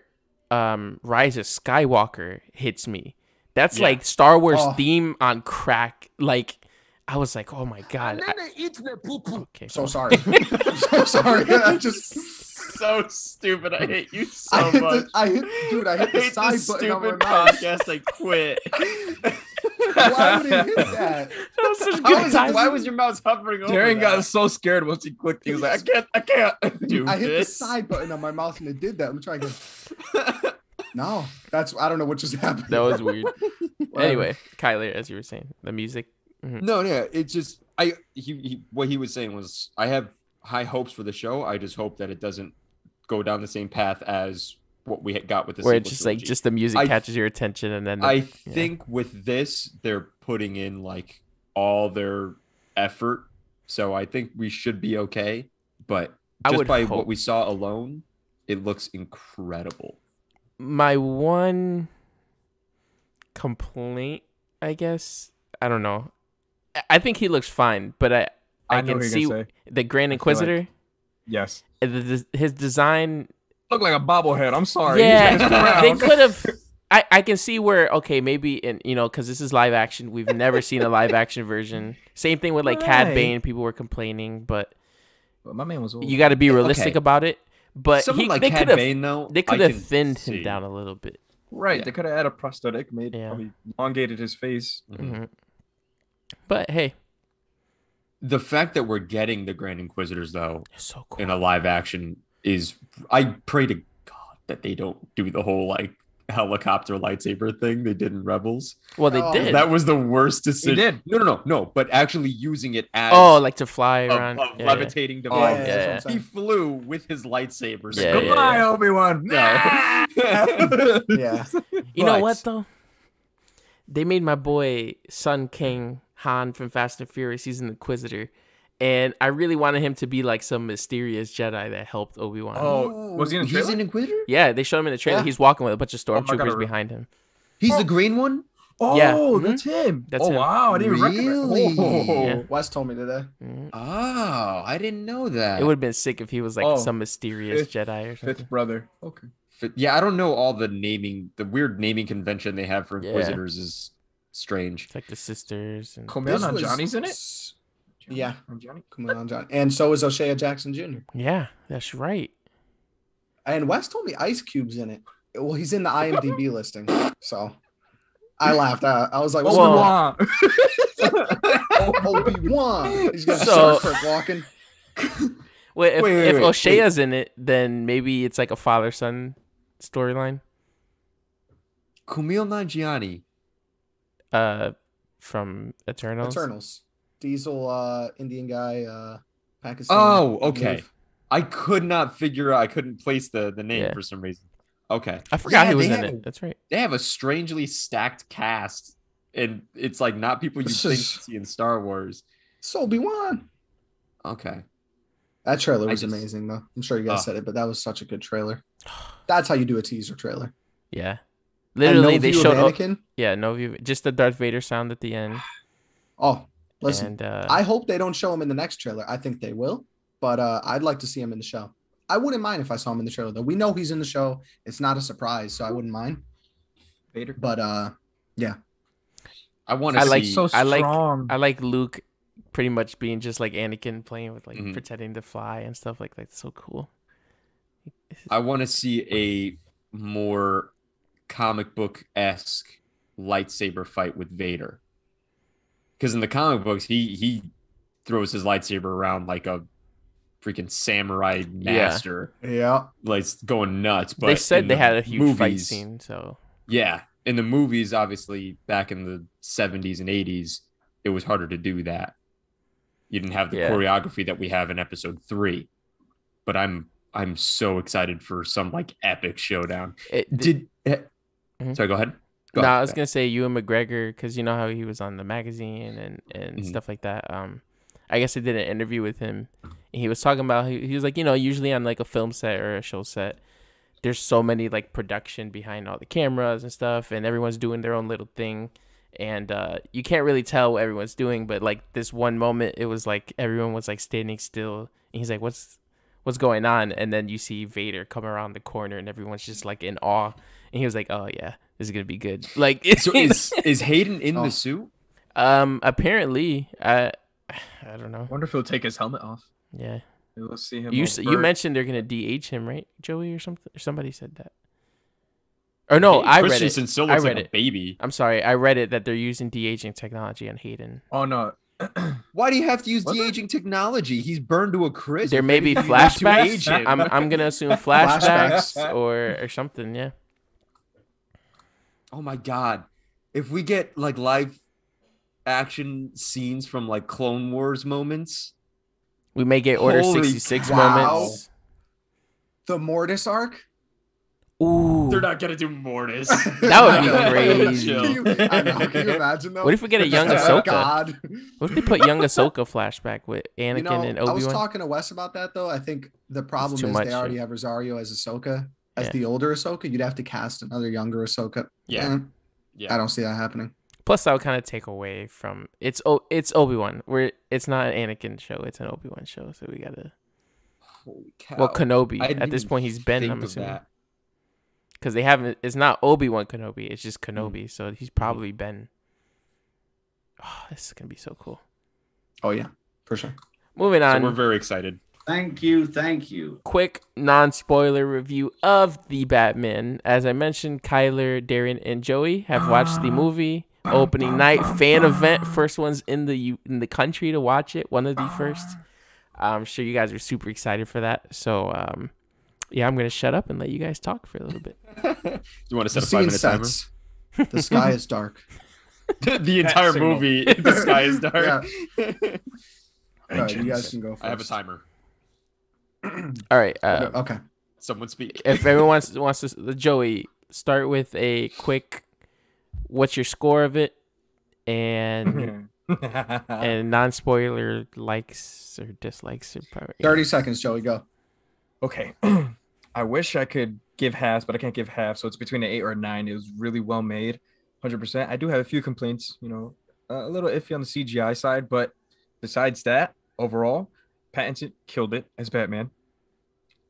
Rise of Skywalker hits me. That's like Star Wars theme on crack. Like, I was like, oh my God. Okay. So sorry. So sorry. I just... So stupid. I hate you so much. I hit the side button on my mouse. Podcast. I quit. Why would it hit that? That was such a good time. Why was your mouse hovering over Darren got so scared once he clicked. He was like, I can't do I hit this. the side button on my mouse and it did that. I'm trying to. No, I don't know what just happened. That was weird. Anyway, Kyler, as you were saying, the music. Mm-hmm. No, it's just what he was saying was, I have high hopes for the show. I just hope that it doesn't go down the same path as what we got with the where it's just trilogy. Like just the music catches your attention, and then I think with this they're putting in like all their effort, so I think we should be okay. But just by what we saw alone, it looks incredible. My one complaint, I guess, I don't know. I think he looks fine, but I can see the Grand Inquisitor. Yes. His design looked like a bobblehead. I'm sorry. Yeah, they could have. I can see where maybe because this is live action. We've never seen a live action version. Same thing with like Cad Bane. People were complaining, but my man was old. You got to be realistic about it. But they could have Bane, though, they could have thinned him down a little bit. Right. Yeah. They could have added a prosthetic, probably elongated his face. Mm-hmm. But hey. The fact that we're getting the Grand Inquisitors, though, so cool. in a live action is... I pray to God that they don't do the whole, like, helicopter lightsaber thing they did in Rebels. Well, they did. That was the worst decision. He did. No. But actually using it as like to fly around, levitating device. Yeah. He flew with his lightsaber. Yeah, Goodbye, Obi-Wan. No. Yeah. You know what though? They made my boy Sun King Han from Fast and Furious. He's an Inquisitor. And I really wanted him to be like some mysterious Jedi that helped Obi-Wan. Oh, was he in the trailer? He's an Inquisitor? Yeah, they showed him in the trailer. Yeah. He's walking with a bunch of my stormtroopers God. behind him. He's the green one? Oh, Yeah. that's him. That's him. Wow, I didn't even Really? recognize. Oh. Yeah. Wes told me today. Oh, I didn't know that. It would have been sick if he was like some mysterious fifth- Jedi or something. Fifth brother. Okay. Yeah, I don't know all the weird naming convention they have for Yeah. Inquisitors is strange. It's like the sisters. And... Kumail This was- Nanjiani's in it? Yeah. Johnny. Kumail Nanjiani. And so is O'Shea Jackson Jr. Yeah, that's right. And Wes told me Ice Cube's in it. Well, he's in the IMDb listing. So I laughed. I was like, Well- Obi-Wan. He's going to So- start quick walking. Wait, if Wait, O'Shea's in it, then maybe it's like a father-son storyline. Kumail Nanjiani. From Eternals. Eternals. Diesel, Indian guy, Pakistani. Oh, I okay. believe. I could not figure out. I couldn't place the name Yeah. for some reason. Okay. I forgot Yeah, he was they in have it. That's right. They have a strangely stacked cast, and it's like not people you This think is- you see in Star Wars. It's Obi-Wan. Okay. That trailer was just- amazing, though. I'm sure you guys Oh. said it, but that was such a good trailer. That's how you do a teaser trailer. Yeah. And Literally, no they view showed. of Anakin. No view. Just the Darth Vader sound at the end. Oh, listen. And I hope they don't show him in the next trailer. I think they will, but I'd like to see him in the show. I wouldn't mind if I saw him in the trailer, though. We know he's in the show. It's not a surprise, so I wouldn't mind. Vader. But yeah. I want I to like see. So I like strong. I like Luke pretty much being just like Anakin, playing with like Mhm. pretending to fly and stuff like that. It's so cool. I want to see a more comic book-esque lightsaber fight with Vader. Because in the comic books, he throws his lightsaber around like a freaking samurai master, Yeah. like going nuts. But They said in they the had a huge fight movies- scene, so Yeah, in the movies, obviously back in the 70s and 80s, it was harder to do that. You didn't have the Yeah. choreography that we have in episode 3. But I'm so excited for some like epic showdown. Mhm. Sorry, go ahead. No, I was gonna say Ewan McGregor, because you know how he was on the magazine and Mhm. stuff like that. I guess I did an interview with him, and he was talking about he was like, usually on like a film set or a show set, there's so many like production behind all the cameras and stuff, and everyone's doing their own little thing, and you can't really tell what everyone's doing. But like this one moment, it was like everyone was like standing still, and he's like, "What's going on?" And then you see Vader come around the corner, and everyone's just like in awe. And he was like, "Oh yeah, this is gonna be good." Like, So is Hayden in Oh. the suit? apparently, I don't know. Wonder if he'll take his helmet off. Yeah, We'll see him. you mentioned they're gonna DH him, right, Joey, or something? Or somebody said that. Or no, I read it. Christensen still I looks read like it. a baby. I'm sorry, I read it that they're using de-aging technology on Hayden. Oh no. Why do you have to use Was it? de-aging technology? He's burned to a crisp. There may be You need to flashbacks. age him. I'm gonna assume flashbacks or something. Yeah. Oh my god. If we get like live action scenes from like Clone Wars moments, We may get Order Holy 66 cow. moments. The Mortis arc. Ooh. they're not gonna do Mortis. That would be I know. crazy. Can you, I know, can you imagine though? What if we get a young Oh, Ahsoka? God. What if they put young Ahsoka flashback with Anakin and I was Obi-Wan? talking to Wes about that though. I think the problem too is much, they already yeah. have Rosario as Ahsoka, as Yeah. the older Ahsoka. You'd have to cast another younger Ahsoka. Yeah. Eh, Yeah. I don't see that happening. Plus, that would kind of take away from it's Obi-Wan. It's not an Anakin show; it's an Obi-Wan show. So we gotta. Holy cow. Well, Kenobi. I didn't At this even point, he's Ben. think I'm of assuming that. because they haven't. It's not Obi-Wan Kenobi. It's just Kenobi. So he's probably Ben. Oh, this is gonna be so cool. Oh yeah, for sure. Moving So on. we're very excited. Thank you. Quick non-spoiler review of the Batman. As I mentioned, Kyler, Darren, and Joey have watched the movie opening night fan event. First ones in the country to watch it. One of the first. I'm sure you guys are super excited for that. So Yeah, I'm gonna shut up and let you guys talk for a little bit. You want to set The a 5-minute scene timer? sets. The sky is dark. The entire signal. movie, the sky is dark. Yeah. All right, you guys can go first. I have a timer. All right. Okay. Someone speak. If everyone wants to, Joey, start with a quick. What's your score of it, and non-spoiler likes or dislikes. Or probably, 30 seconds, Joey. Go. Okay. I wish I could give halves, but I can't give half. So it's between an 8 or a 9. It was really well made, 100%. I do have a few complaints, a little iffy on the CGI side, but besides that, overall, Pattinson killed it as Batman.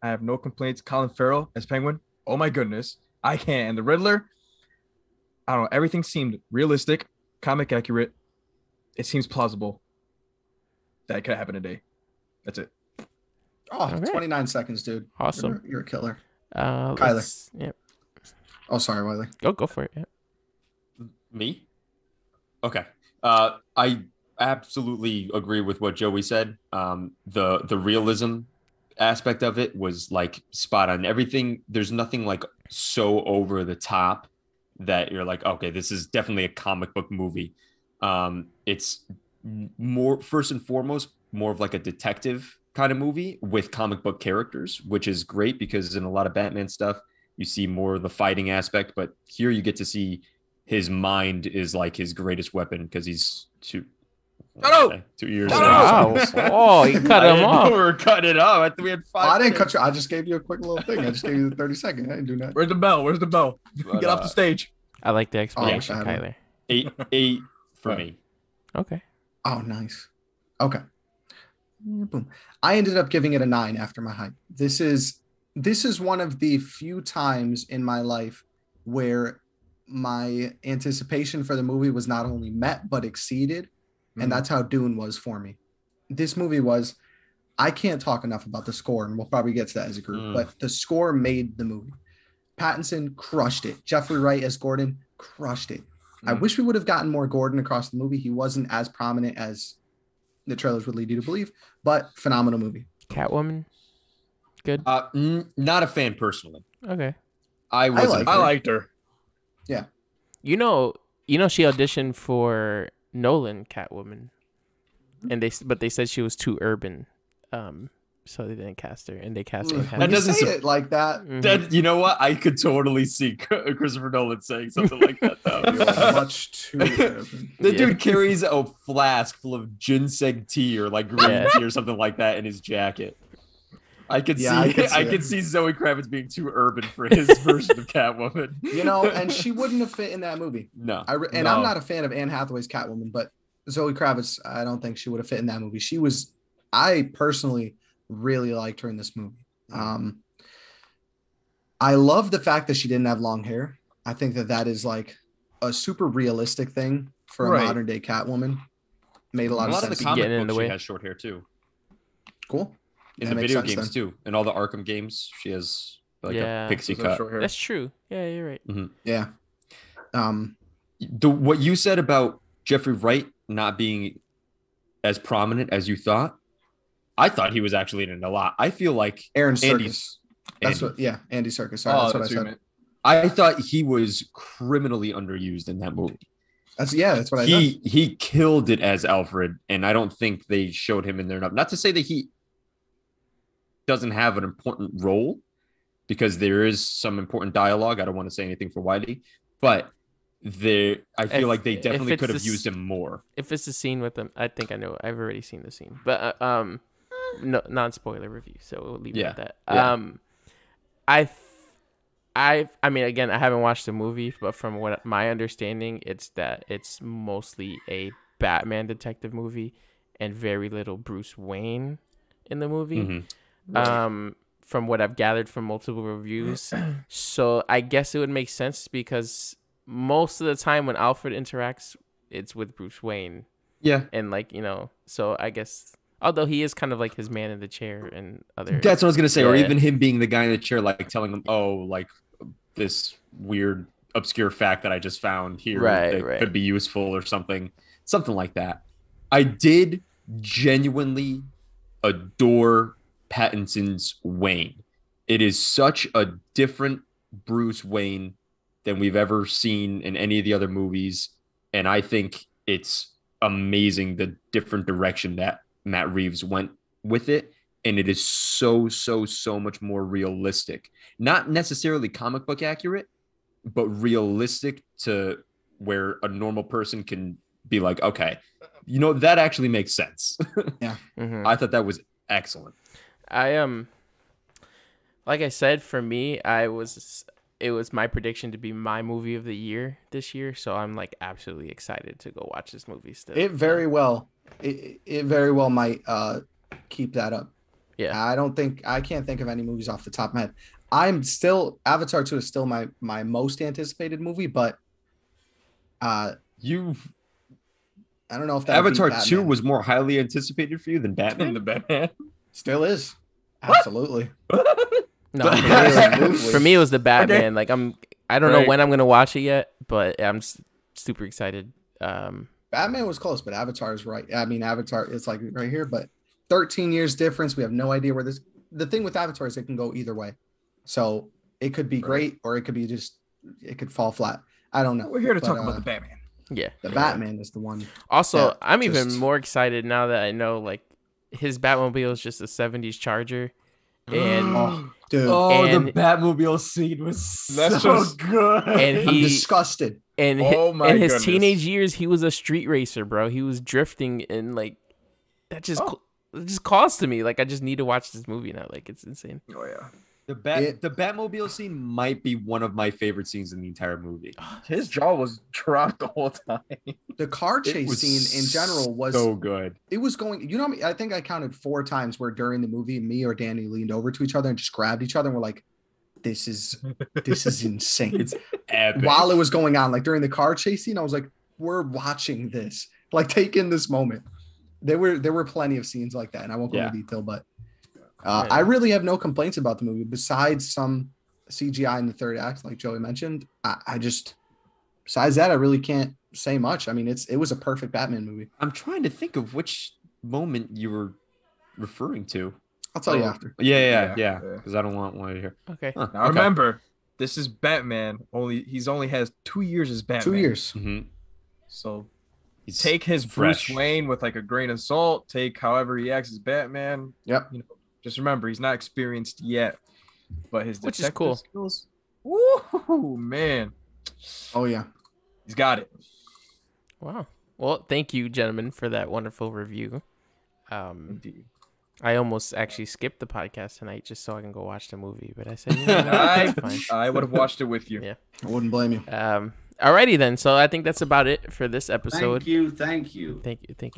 I have no complaints. Colin Farrell as Penguin. Oh my goodness. I can't. And the Riddler, I don't know. Everything seemed realistic, comic accurate. It seems plausible that it could happen today. That's it. Oh, right. 29 seconds, dude. Awesome. You're a killer. Kyler. Yep. Oh, sorry, Wiley. Go for it. Yeah. Me? Okay. I absolutely agree with what Joey said. The realism aspect of it was like spot on. Everything, there's nothing like so over the top that you're like, okay, this is definitely a comic book movie. It's more, first and foremost, more of like a detective kind of movie with comic book characters, which is great because in a lot of Batman stuff, you see more of the fighting aspect, but here you get to see his mind is like his greatest weapon because he's 2 years old. Wow. Oh, you cut him off. We were cutting it off. I think we had 5 I didn't minutes. cut you. I just gave you a quick little thing. I just gave you the 30 seconds. I didn't do that. Where's the bell? Where's the bell? But, Get off the stage. I like the explanation, I had Kyler. 8 for Right. me. Okay. Oh, nice. Okay. Boom. I ended up giving it a 9 after my hype. This is one of the few times in my life where my anticipation for the movie was not only met but exceeded, and that's how Dune was for me. This movie was, I can't talk enough about the score, and we'll probably get to that as a group, but the score made the movie. Pattinson crushed it. Jeffrey Wright as Gordon crushed it. I wish we would have gotten more Gordon across the movie. He wasn't as prominent as the trailers would lead you to believe, but phenomenal movie. Catwoman. Good. Not a fan personally. Okay. I liked her. Yeah. You know, she auditioned for Nolan Catwoman, and they said she was too urban, so they didn't cast her, and they cast Anne That Hathaway. doesn't say it like that. That, you know what? I could totally see Christopher Nolan saying something like that, though. Much too urban. The dude carries a flask full of ginseng tea or like green tea or something like that in his jacket. I could see Zoe Kravitz being too urban for his version of Catwoman. And she wouldn't have fit in that movie. No. I'm not a fan of Anne Hathaway's Catwoman, but Zoe Kravitz, I don't think she would have fit in that movie. I personally really liked her in this movie. I love the fact that she didn't have long hair. I think that is like a super realistic thing for a modern day Catwoman. Made a lot of sense. A lot of the comic in the books, way. she has short hair too. Cool. In the video games too. In all the Arkham games, she has like a pixie cut. That's true. Yeah, you're right. Mm-hmm. Yeah. What you said about Jeffrey Wright not being as prominent as you thought, I thought he was actually in it a lot. I feel like Andy Serkis. Andy Serkis. Sorry, that's what I said. I thought he was criminally underused in that movie. That's what I thought. He killed it as Alfred, and I don't think they showed him in there enough. Not to say that he doesn't have an important role, because there is some important dialogue. I don't want to say anything for Whitey, but I feel like they definitely could have used him more. If it's the scene with them, I think I know. I've already seen the scene, but no, non-spoiler review, so we'll leave it at that. Yeah. I mean, again, I haven't watched the movie, but from what my understanding, it's mostly a Batman detective movie and very little Bruce Wayne in the movie. Mm-hmm. Right. From what I've gathered from multiple reviews. So I guess it would make sense because most of the time when Alfred interacts, it's with Bruce Wayne. Yeah. And so I guess, although he is kind of like his man in the chair and other. That's what I was going to say. Yeah. Or even him being the guy in the chair, like telling them, this weird obscure fact that I just found here that could be useful or something like that. I did genuinely adore Pattinson's Wayne. it is such a different Bruce Wayne than we've ever seen in any of the other movies. And I think it's amazing the different direction that Matt Reeves went with it. And it is so much more realistic. Not necessarily comic book accurate, but realistic to where a normal person can be like, okay, that actually makes sense. Yeah. Mm-hmm. I thought that was excellent. Like I said, for me, it was my prediction to be my movie of the year this year. So I'm like absolutely excited to go watch this movie still. It very well might keep that up. Yeah. I can't think of any movies off the top of my head. Avatar 2 is still my most anticipated movie, but I don't know if that Avatar 2 was more highly anticipated for you than Batman. The Batman still is. Absolutely. No, for me it was the Batman. Okay. Like I don't know when I'm gonna watch it yet, but I'm super excited. Batman was close, but Avatar is right. I mean, Avatar is like right here, but 13 years difference. We have no idea where this. The thing with Avatar is it can go either way, so it could be great or it could be it could fall flat. I don't know. We're here to talk about the Batman. Yeah, the Batman is the one. Also, I'm even more excited now that I know like his Batmobile is just a 70s Charger. And dude, the Batmobile scene was so good. And I'm disgusted. And in his teenage years, he was a street racer, bro. He was drifting, and like that just calls to me. Like I just need to watch this movie now. Like it's insane. Oh yeah. The Batmobile scene might be one of my favorite scenes in the entire movie. His jaw was dropped the whole time. The car chase scene in general was so good. It was going, I think I counted 4 times where during the movie, me or Danny leaned over to each other and just grabbed each other and we're like, this is insane. It's epic. While it was going on, like during the car chase scene, I was like, we're watching this, like take in this moment. There were plenty of scenes like that, and I won't go into detail, but I really have no complaints about the movie besides some CGI in the third act, like Joey mentioned. I just, besides that, I really can't say much. I mean, it was a perfect Batman movie. I'm trying to think of which moment you were referring to. I'll tell you after. Yeah. Because I don't want one to hear. Okay. Now remember, this is Batman. He's only has 2 years as Batman. 2 years. Mm-hmm. So take his fresh Bruce Wayne with like a grain of salt. Take however he acts as Batman. Yep. Just remember, he's not experienced yet, but his which is cool. Skills, woo, man. Oh yeah, he's got it. Wow. Well, thank you, gentlemen, for that wonderful review. Indeed. I almost actually skipped the podcast tonight just so I can go watch the movie, but I said, that's fine. I would have watched it with you. Yeah, I wouldn't blame you. Alrighty then. So I think that's about it for this episode. Thank you,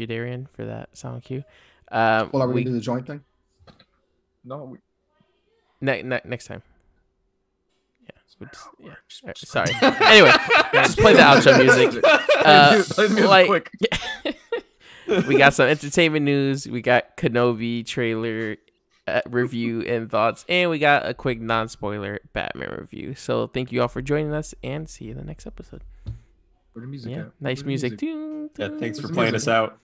Darian, for that sound cue. Well, are we gonna do the joint thing? No. Next time. Yeah. Sorry. Anyway, just play the outro music. Play the music quick. We got some entertainment news. We got Kenobi trailer review and thoughts, and we got a quick non-spoiler Batman review. So thank you all for joining us, and see you in the next episode. Where the music at? Nice music. Yeah, thanks for playing us out.